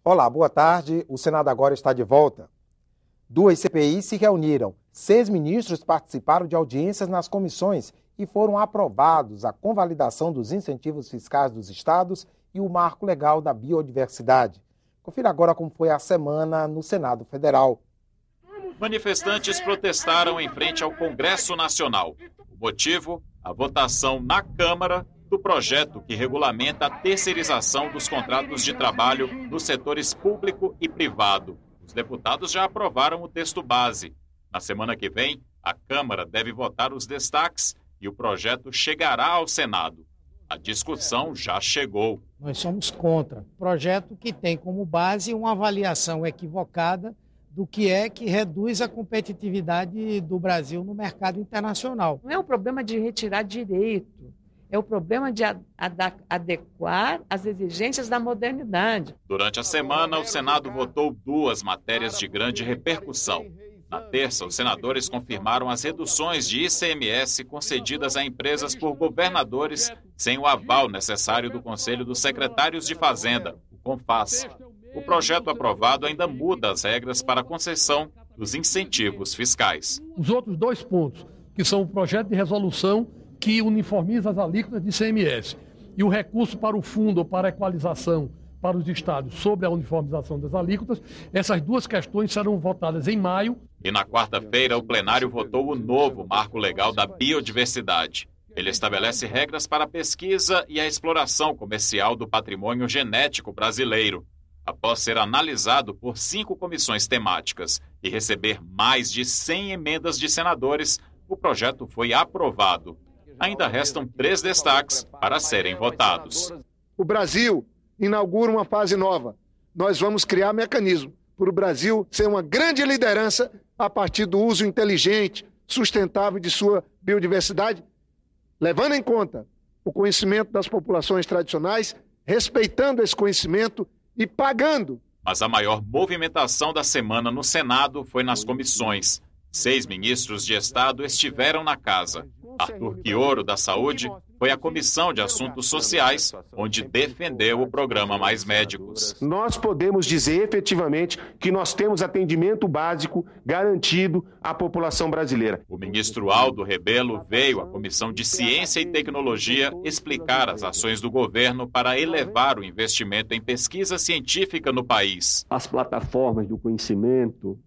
Olá, boa tarde. O Senado agora está de volta. 2 CPIs se reuniram. 6 ministros participaram de audiências nas comissões e foram aprovados a convalidação dos incentivos fiscais dos estados e o marco legal da biodiversidade. Confira agora como foi a semana no Senado Federal. Manifestantes protestaram em frente ao Congresso Nacional. O motivo? A votação na Câmara do projeto que regulamenta a terceirização dos contratos de trabalho nos setores público e privado. Os deputados já aprovaram o texto base. Na semana que vem, a Câmara deve votar os destaques e o projeto chegará ao Senado. A discussão já chegou. Nós somos contra. Projeto que tem como base uma avaliação equivocada do que reduz a competitividade do Brasil no mercado internacional. Não é um problema de retirar direito. É o problema de adequar às exigências da modernidade. Durante a semana, o Senado votou 2 matérias de grande repercussão. Na terça, os senadores confirmaram as reduções de ICMS concedidas a empresas por governadores sem o aval necessário do Conselho dos Secretários de Fazenda, o CONFAS. O projeto aprovado ainda muda as regras para a concessão dos incentivos fiscais. Os outros 2 pontos, que são o projeto de resolução que uniformiza as alíquotas de ICMS e o recurso para o fundo ou para a equalização para os estados sobre a uniformização das alíquotas, essas 2 questões serão votadas em maio. E na quarta-feira, o plenário votou o novo marco legal da biodiversidade. Ele estabelece regras para a pesquisa e a exploração comercial do patrimônio genético brasileiro. Após ser analisado por 5 comissões temáticas e receber mais de 100 emendas de senadores, o projeto foi aprovado. Ainda restam 3 destaques para serem votados. O Brasil inaugura uma fase nova. Nós vamos criar mecanismo para o Brasil ser uma grande liderança a partir do uso inteligente, sustentável de sua biodiversidade, levando em conta o conhecimento das populações tradicionais, respeitando esse conhecimento e pagando. Mas a maior movimentação da semana no Senado foi nas comissões. 6 ministros de Estado estiveram na casa. Arthur Quioro, da Saúde, foi à Comissão de Assuntos Sociais, onde defendeu o programa Mais Médicos. Nós podemos dizer efetivamente que nós temos atendimento básico garantido à população brasileira. O ministro Aldo Rebelo veio à Comissão de Ciência e Tecnologia explicar as ações do governo para elevar o investimento em pesquisa científica no país. As plataformas do conhecimento,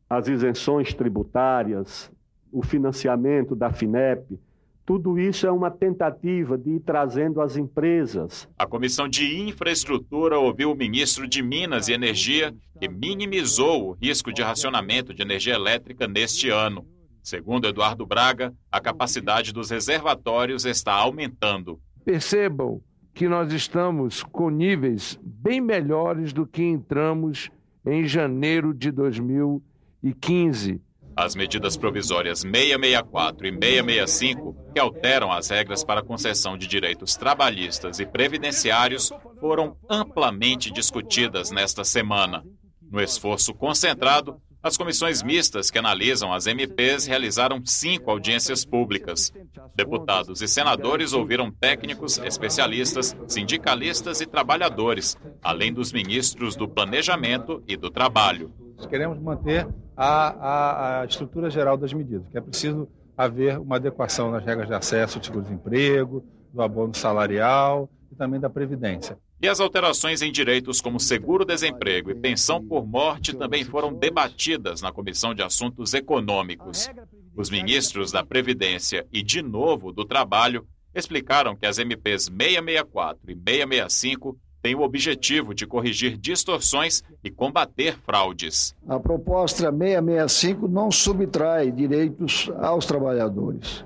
as isenções tributárias, o financiamento da FINEP, tudo isso é uma tentativa de ir trazendo as empresas. A Comissão de Infraestrutura ouviu o ministro de Minas e Energia, que minimizou o risco de racionamento de energia elétrica neste ano. Segundo Eduardo Braga, a capacidade dos reservatórios está aumentando. Percebam que nós estamos com níveis bem melhores do que entramos em janeiro de 2015. As medidas provisórias 664 e 665, que alteram as regras para concessão de direitos trabalhistas e previdenciários, foram amplamente discutidas nesta semana. No esforço concentrado, as comissões mistas que analisam as MPs realizaram 5 audiências públicas. Deputados e senadores ouviram técnicos, especialistas, sindicalistas e trabalhadores, além dos ministros do Planejamento e do Trabalho. Nós queremos manter a estrutura geral das medidas, que é preciso haver uma adequação nas regras de acesso ao seguro-desemprego, do abono salarial e também da Previdência. E as alterações em direitos como seguro-desemprego e pensão por morte também foram debatidas na Comissão de Assuntos Econômicos. Os ministros da Previdência e, de novo, do Trabalho explicaram que as MPs 664 e 665 têm o objetivo de corrigir distorções e combater fraudes. A proposta 665 não subtrai direitos aos trabalhadores,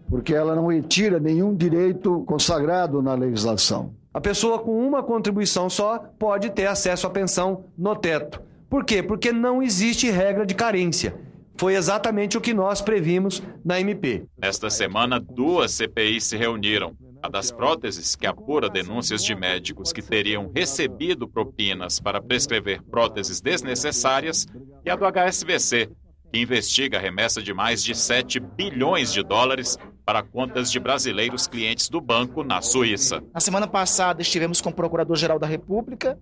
porque ela não retira nenhum direito consagrado na legislação. A pessoa com uma contribuição só pode ter acesso à pensão no teto. Por quê? Porque não existe regra de carência. Foi exatamente o que nós previmos na MP. Esta semana, 2 CPIs se reuniram. A das próteses, que apura denúncias de médicos que teriam recebido propinas para prescrever próteses desnecessárias, e a do HSBC, que investiga a remessa de mais de 7 bilhões de dólares para contas de brasileiros clientes do banco na Suíça. Na semana passada estivemos com o Procurador-Geral da República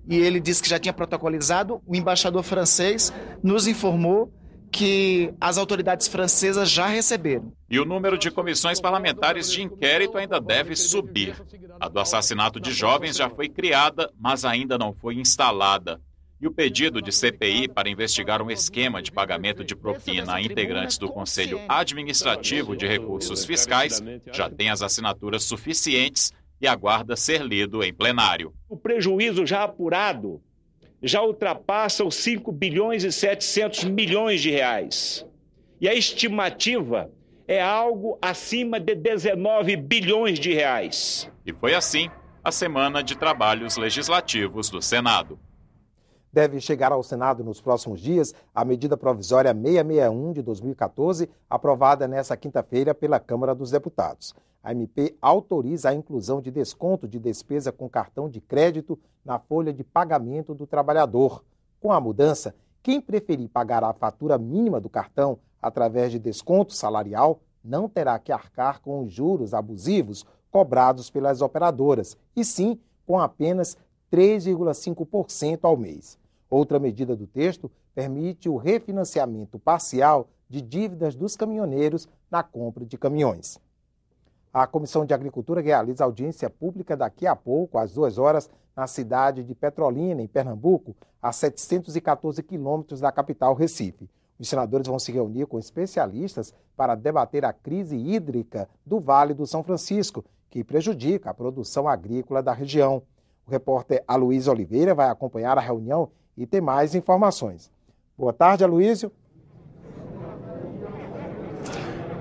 e ele disse que já tinha protocolizado. O embaixador francês nos informou que as autoridades francesas já receberam. E o número de comissões parlamentares de inquérito ainda deve subir. A do assassinato de jovens já foi criada, mas ainda não foi instalada. E o pedido de CPI para investigar um esquema de pagamento de propina a integrantes do Conselho Administrativo de Recursos Fiscais já tem as assinaturas suficientes e aguarda ser lido em plenário. O prejuízo já apurado já ultrapassa os 5 bilhões e 700 milhões de reais. E a estimativa é algo acima de 19 bilhões de reais. E foi assim a semana de trabalhos legislativos do Senado. Deve chegar ao Senado nos próximos dias a medida provisória 661 de 2014, aprovada nesta quinta-feira pela Câmara dos Deputados. A MP autoriza a inclusão de desconto de despesa com cartão de crédito na folha de pagamento do trabalhador. Com a mudança, quem preferir pagar a fatura mínima do cartão através de desconto salarial não terá que arcar com os juros abusivos cobrados pelas operadoras, e sim com apenas 3,5% ao mês. Outra medida do texto permite o refinanciamento parcial de dívidas dos caminhoneiros na compra de caminhões. A Comissão de Agricultura realiza audiência pública daqui a pouco, às 2 horas, na cidade de Petrolina, em Pernambuco, a 714 quilômetros da capital Recife. Os senadores vão se reunir com especialistas para debater a crise hídrica do Vale do São Francisco, que prejudica a produção agrícola da região. O repórter Aloysio Oliveira vai acompanhar a reunião e tem mais informações. Boa tarde, Aloysio.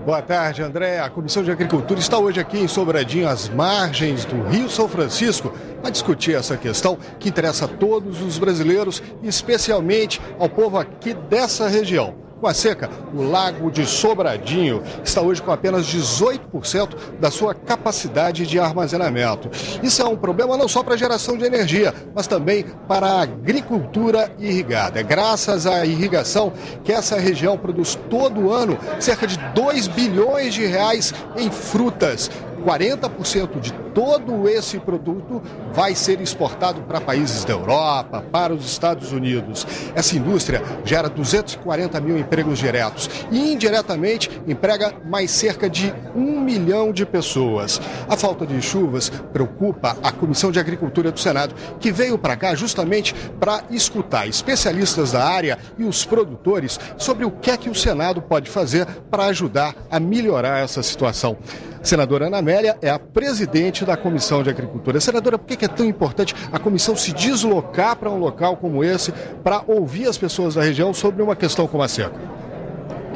Boa tarde, André. A Comissão de Agricultura está hoje aqui em Sobradinho, às margens do Rio São Francisco, para discutir essa questão que interessa a todos os brasileiros, especialmente ao povo aqui dessa região. Com a seca, o Lago de Sobradinho está hoje com apenas 18% da sua capacidade de armazenamento. Isso é um problema não só para a geração de energia, mas também para a agricultura irrigada. É graças à irrigação que essa região produz todo ano cerca de 2 bilhões de reais em frutas. 40% de todo esse produto vai ser exportado para países da Europa, para os Estados Unidos. Essa indústria gera 240 mil empregos diretos e indiretamente emprega mais cerca de 1 milhão de pessoas. A falta de chuvas preocupa a Comissão de Agricultura do Senado, que veio para cá justamente para escutar especialistas da área e os produtores sobre o que é que o Senado pode fazer para ajudar a melhorar essa situação. A senadora Ana Amélia é a presidente da Comissão de Agricultura. Senadora, por que é tão importante a comissão se deslocar para um local como esse para ouvir as pessoas da região sobre uma questão como a seca?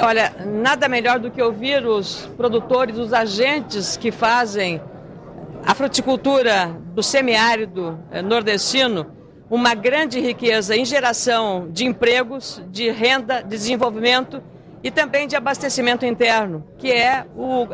Olha, nada melhor do que ouvir os produtores, os agentes que fazem a fruticultura do semiárido nordestino uma grande riqueza em geração de empregos, de renda, de desenvolvimento e também de abastecimento interno, que é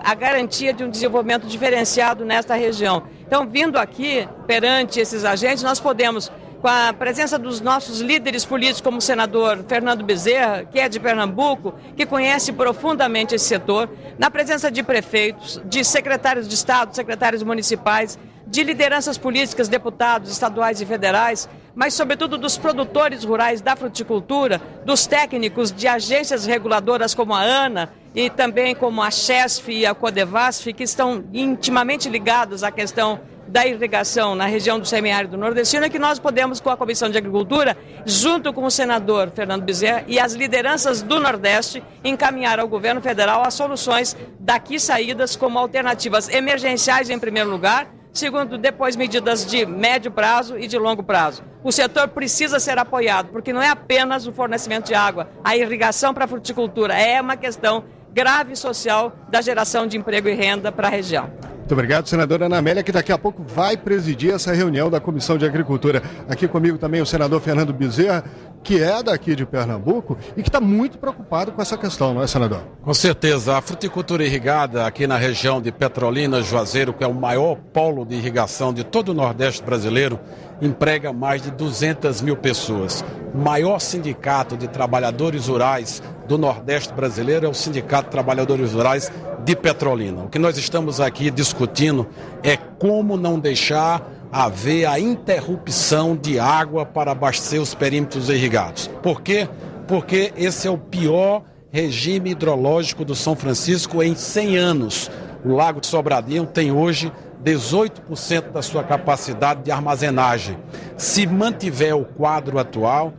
a garantia de um desenvolvimento diferenciado nesta região. Então, vindo aqui perante esses agentes, nós podemos, com a presença dos nossos líderes políticos, como o senador Fernando Bezerra, que é de Pernambuco, que conhece profundamente esse setor, na presença de prefeitos, de secretários de Estado, secretários municipais, de lideranças políticas, deputados estaduais e federais, mas sobretudo dos produtores rurais da fruticultura, dos técnicos de agências reguladoras como a ANA e também como a CHESF e a Codevasf, que estão intimamente ligados à questão da irrigação na região do semiárido nordestino, e que nós podemos, com a Comissão de Agricultura, junto com o senador Fernando Bezerra e as lideranças do Nordeste, encaminhar ao governo federal as soluções daqui saídas como alternativas emergenciais em primeiro lugar, segundo, depois medidas de médio prazo e de longo prazo. O setor precisa ser apoiado, porque não é apenas o fornecimento de água, a irrigação para a fruticultura é uma questão grave social da geração de emprego e renda para a região. Muito obrigado, senadora Ana Amélia, que daqui a pouco vai presidir essa reunião da Comissão de Agricultura. Aqui comigo também o senador Fernando Bezerra, que é daqui de Pernambuco e que está muito preocupado com essa questão, não é, senador? Com certeza. A fruticultura irrigada aqui na região de Petrolina, Juazeiro, que é o maior polo de irrigação de todo o Nordeste brasileiro, emprega mais de 200 mil pessoas. O maior sindicato de trabalhadores rurais do Nordeste brasileiro é o Sindicato de Trabalhadores Rurais de Petrolina. O que nós estamos aqui discutindo é como não deixar haver a interrupção de água para abastecer os perímetros irrigados. Por quê? Porque esse é o pior regime hidrológico do São Francisco em 100 anos. O Lago de Sobradinho tem hoje 18% da sua capacidade de armazenagem. Se mantiver o quadro atual,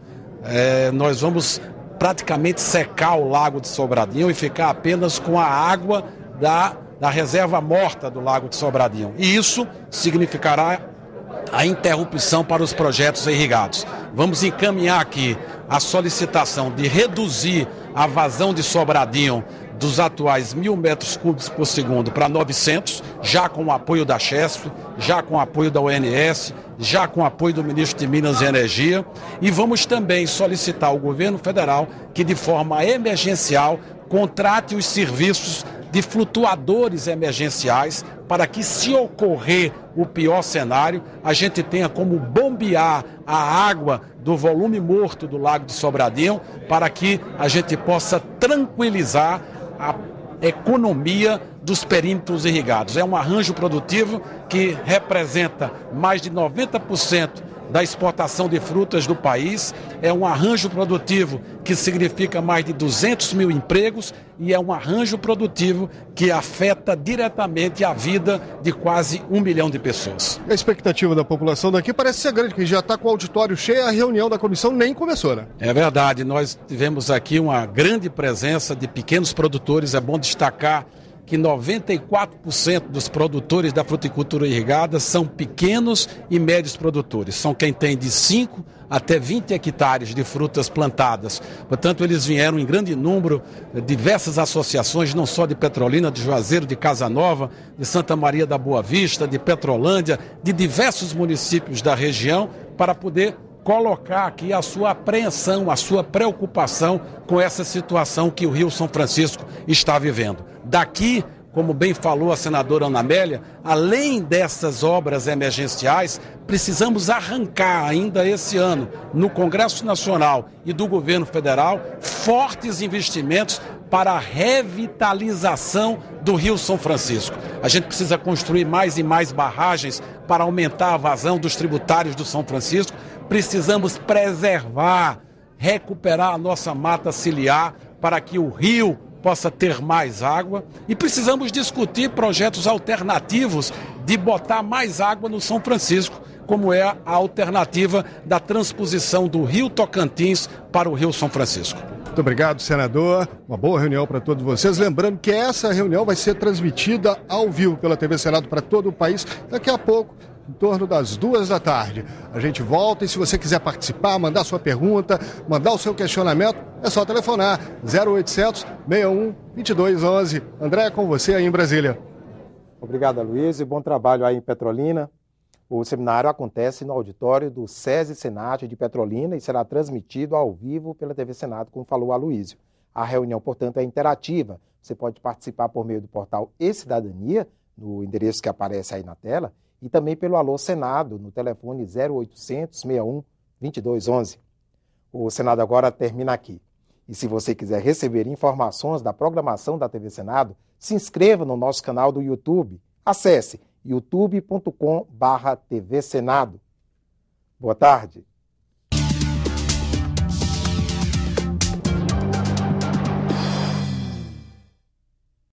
nós vamos praticamente secar o Lago de Sobradinho e ficar apenas com a água da reserva morta do Lago de Sobradinho. E isso significará a interrupção para os projetos irrigados. Vamos encaminhar aqui a solicitação de reduzir a vazão de Sobradinho dos atuais 1.000 metros cúbicos por segundo para 900, já com o apoio da Chesf, já com o apoio da ONS, já com o apoio do ministro de Minas e Energia, e vamos também solicitar ao governo federal que de forma emergencial contrate os serviços de flutuadores emergenciais para que, se ocorrer o pior cenário, a gente tenha como bombear a água do volume morto do Lago de Sobradinho para que a gente possa tranquilizar a economia dos perímetros irrigados. É um arranjo produtivo que representa mais de 90% da exportação de frutas do país, é um arranjo produtivo que significa mais de 200 mil empregos e é um arranjo produtivo que afeta diretamente a vida de quase 1 milhão de pessoas. A expectativa da população daqui parece ser grande, que já está com o auditório cheio, a reunião da comissão nem começou, né? É verdade, nós tivemos aqui uma grande presença de pequenos produtores, é bom destacar que 94% dos produtores da fruticultura irrigada são pequenos e médios produtores. São quem tem de 5 até 20 hectares de frutas plantadas. Portanto, eles vieram em grande número, diversas associações, não só de Petrolina, de Juazeiro, de Casa Nova, de Santa Maria da Boa Vista, de Petrolândia, de diversos municípios da região, para poder colocar aqui a sua apreensão, a sua preocupação com essa situação que o Rio São Francisco está vivendo. Daqui, como bem falou a senadora Ana Amélia, além dessas obras emergenciais, precisamos arrancar ainda esse ano, no Congresso Nacional e do Governo Federal, fortes investimentos para a revitalização do Rio São Francisco. A gente precisa construir mais e mais barragens para aumentar a vazão dos tributários do São Francisco. Precisamos preservar, recuperar a nossa mata ciliar para que o rio possa ter mais água, e precisamos discutir projetos alternativos de botar mais água no São Francisco, como é a alternativa da transposição do Rio Tocantins para o Rio São Francisco. Muito obrigado, senador. Uma boa reunião para todos vocês. Lembrando que essa reunião vai ser transmitida ao vivo pela TV Senado para todo o país daqui a pouco, em torno das 14h. A gente volta e se você quiser participar, mandar sua pergunta, mandar o seu questionamento, é só telefonar 0800 61 2211. André, com você aí em Brasília. Obrigado, Luiz, e bom trabalho aí em Petrolina. O seminário acontece no auditório do SESI Senat de Petrolina e será transmitido ao vivo pela TV Senado, como falou a Luísio. A reunião, portanto, é interativa. Você pode participar por meio do portal E-Cidadania, no endereço que aparece aí na tela, e também pelo Alô Senado, no telefone 0800 61 2211. O Senado agora termina aqui. E se você quiser receber informações da programação da TV Senado, se inscreva no nosso canal do YouTube. Acesse youtube.com/TV Senado. Boa tarde.